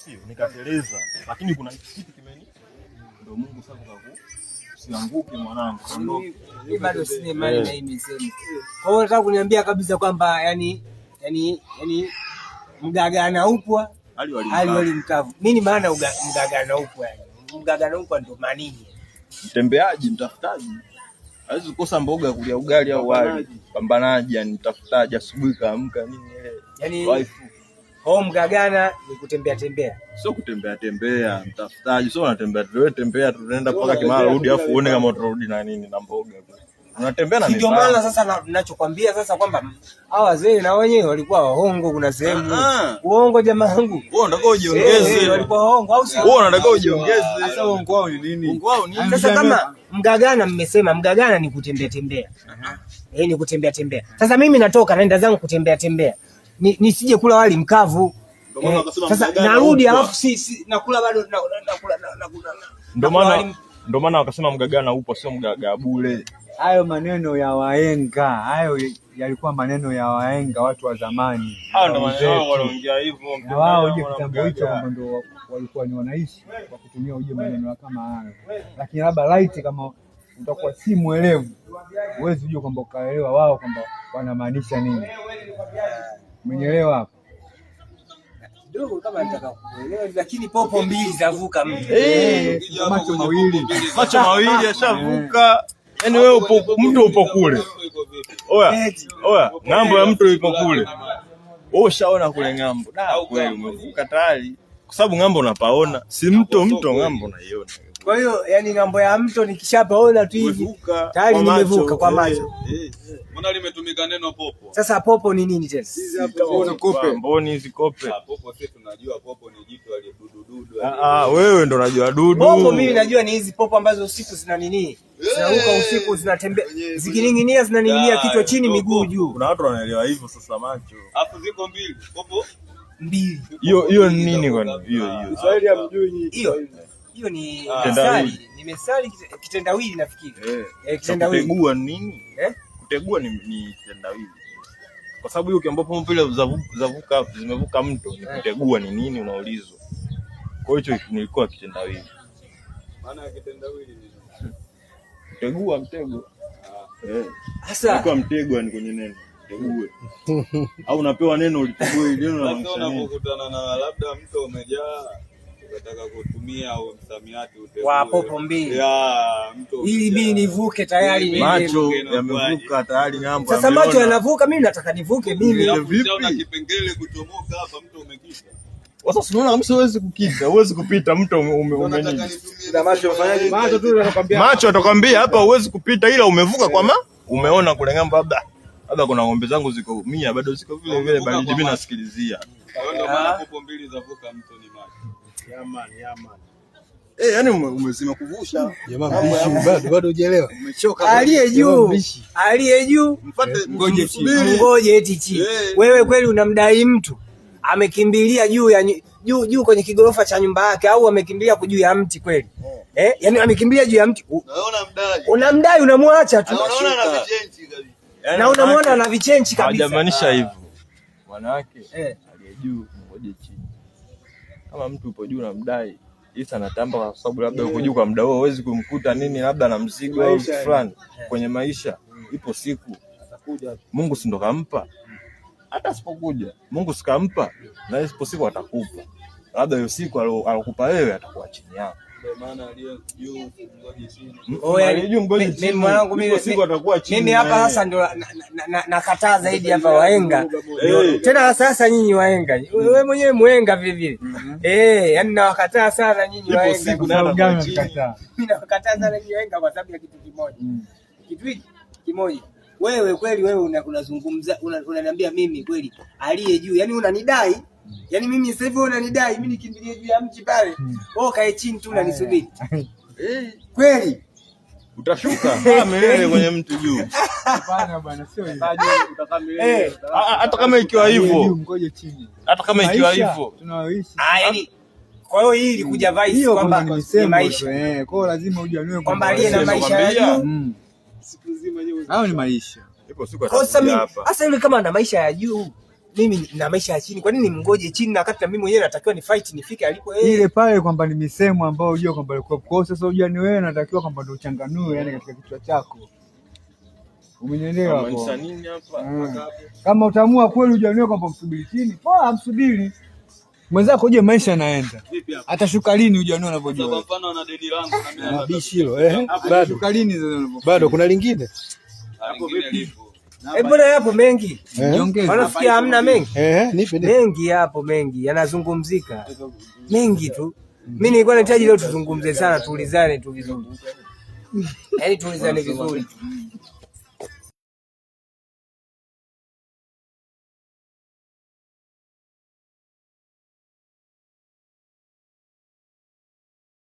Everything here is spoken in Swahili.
sio nikateleza, lakini kuna kitu kimeni, ndio Mungu sasa usianguke mwanangu, ondoke. Mimi bado sina imani na hii misemo. Kwa hiyo nataka kuniambia kabisa kwamba yani mgagana upwa hali wali mkavu. Nini maana mgagana upwa yani? Mgagana upwa ndio manini? Mtembeaji, mtafutaji. Hawezi kukosa mboga kulia ugali au wali. Pambanaji, yani mtafutaji, asubuhi kaamka nini ile. Yani wife. Mgagana ni kutembea tembea. Sio kutembea tembea, mtafutaji. Sio unatembea tembea tunaenda mpaka Kimara rudi afu uone kama utarudi na nini na mboga. Unatembea na ndio maana sasa ninachokwambia sasa kwamba hawa wazee na wenyewe walikuwa waongo. Kuna sehemu uongo jamaa wangu. Wewe unataka ujiongeze. Walikuwa waongo au sio? Wewe unataka ujiongeze. Sasa uongo wao ni nini? Uongo wao nini? Sasa kama mgagana mmesema mgagana ni kutembea tembea. Ni kutembea tembea. Sasa mimi natoka naenda zangu kutembea tembea. Nisije kula wali mkavu. Sasa narudi alafu si nakula bado nakula. Ndio maana wakasema mgagana upo, sio mgaga bure. Hayo maneno ya wahenga, hayo yalikuwa maneno ya wahenga, watu wa zamani. Hao ndio maneno wanaongea hivyo. Wao je, kitambo hicho kwamba ndio walikuwa ni wanaishi kwa kutumia uje maneno kama hayo. Lakini labda light kama utakuwa si muelevu, huwezi kujua kwamba ukaelewa wao kwamba wanamaanisha nini. Umenielewa hapo? Ndio kama nataka kuelewa, lakini popo mbili zavuka mtu. Macho mawili yashavuka. Yaani wewe mtu upo kule. Oya, ng'ambo ya mtu ipo kule. Wewe ushaona kule ng'ambo. Kweli umevuka tayari. Kwa sababu ng'ambo unapaona, si mto ng'ambo unaiona. Kwa hiyo yani ng'ambo ya mto nikishapaona tu hivi tayari nimevuka kwa macho. Mbona limetumika neno popo? Sasa popo ni nini tena? Sisi hapa tunaona kope. Mboni hizi kope. Popo sisi tunajua popo ni jitu aliyedudu. Wewe ndo unajua dudu. Popo mimi najua ni hizi popo ambazo usiku zina nini? Zinaruka usiku, zinatembea. Zikining'inia zinaning'inia kichwa chini miguu juu. Kuna watu wanaelewa hivyo sasa macho. Alafu ziko mbili. Popo mbili. Hiyo ni nini kwani? Hiyo. Kiswahili hamjui nyinyi. Hiyo ni mesali. Ni mesali kitendawili nafikiri. Kitendawili. Kutegua nini? Kutegua ni kitendawili. Kwa sababu hiyo kiambapo vile zavuka zimevuka mto, ni kutegua ni nini unaulizwa. Kwa hiyo nilikuwa kitendawili. Maana ya kitendawili ni kutegua, mtego. Sasa nilikuwa mtego ni kwenye neno tegue. Au unapewa neno ulitegue ile neno la msanii. Unapokutana na labda mto umejaa unataka kutumia au msamiati utegue. Wa popo mbili. Mto. Ili mimi nivuke tayari macho yamevuka tayari ng'ambo. Sasa macho yanavuka, mimi nataka nivuke mimi. Unaona kipengele kutomoka hapa mto umekisha. Sasa unaona kama huwezi kukita, huwezi kupita mto umenini. Macho ufanyaje? Macho tu anakuambia. Macho atakwambia hapa huwezi kupita ila umevuka kwa umeona kule ng'ambo labda kuna ng'ombe zangu ziko 100 bado ziko vile vile bali mimi nasikilizia. Ndio maana popo mbili zavuka mto ni macho. Yamani. Yani umezima kuvusha. Jamaa bado hujaelewa. Umechoka. Aliye juu. Mfuate ngoje eti chini. Wewe kweli unamdai mtu amekimbilia juu kwenye kigorofa cha nyumba yake au amekimbilia juu ya mti kweli? Yani amekimbilia juu ya mti. Unamdai unamwacha tu. Unaona na vichenchi kabisa. Na unamwona na vichenchi kabisa. Hajamaanisha hivyo. Wanawake aliye juu ngoje chini. Kama mtu upo juu unamdai, Isa anatamba kwa sababu labda uko juu kwa muda huo huwezi kumkuta nini labda na mzigo au fulani kwenye maisha. Ipo siku atakuja. Mungu si ndo kampa. Hata asipokuja Mungu sikampa na ipo siku atakupa. Labda hiyo siku alokupa wewe atakuwa chini yako. Ndio maana aliye juu ngoje chini. Mimi mwanangu mimi hapa sasa ndo nakataa zaidi hapa wahenga. Tena sasa nyinyi wahenga. Wewe mwenyewe muhenga vile vile. Yani nawakataa sana nyinyi wahenga. Siku nakataa. Mimi nawakataa sana nyinyi wahenga kwa sababu ya kitu kimoja. Kitu hiki kimoja. Wewe kweli unazungumza unaniambia mimi kweli aliye juu. Yani unanidai. Yani mimi sasa hivi unanidai mimi nikimbilie juu ya mti pale. Wewe kae chini tu unanisubiri. Kweli utashuka milele kwenye mtu juu. Hapana bwana, sio hivyo. Hata kama ikiwa hivyo. Ngoje chini. Hata kama ikiwa hivyo. Tunaoishi. Yani kwa hiyo hii ilikuja vice kwamba ni maisha. Kwa hiyo lazima ujianue kwamba aliye na maisha ya juu. Siku nzima yeye. Hao ni maisha. Ipo siku atakuja hapa. Sasa yule kama ana maisha ya juu, mimi na maisha ya chini, kwa nini nimngoje chini na wakati mimi mwenyewe natakiwa ni fight nifike alipo yeye? Ile pale kwamba ni misemo ambayo unajua kwamba ilikuwa kwa sasa unajua ni wewe unatakiwa kwamba ndio uchanganue yani katika kichwa chako. Umenielewa hapo? Maanisha nini hapa? Kama utaamua kweli ujaniwe kwamba msubiri chini, poa msubiri. Mwenzako uje maisha yanaenda. Atashuka lini ujaniwe unavyojua. Kwa mfano ana deni langu na mimi bishi hilo bado. Shuka lini sasa unavyojua. Bado kuna lingine? hapo vipi? Mbona yapo mengi? Niongeze. Wanafikia hamna mengi? Nipe. Mengi yapo mengi, yanazungumzika. Mengi tu. Mimi nilikuwa nahitaji leo tuzungumze sana, tuulizane tu vizuri. Yaani tuulizane vizuri.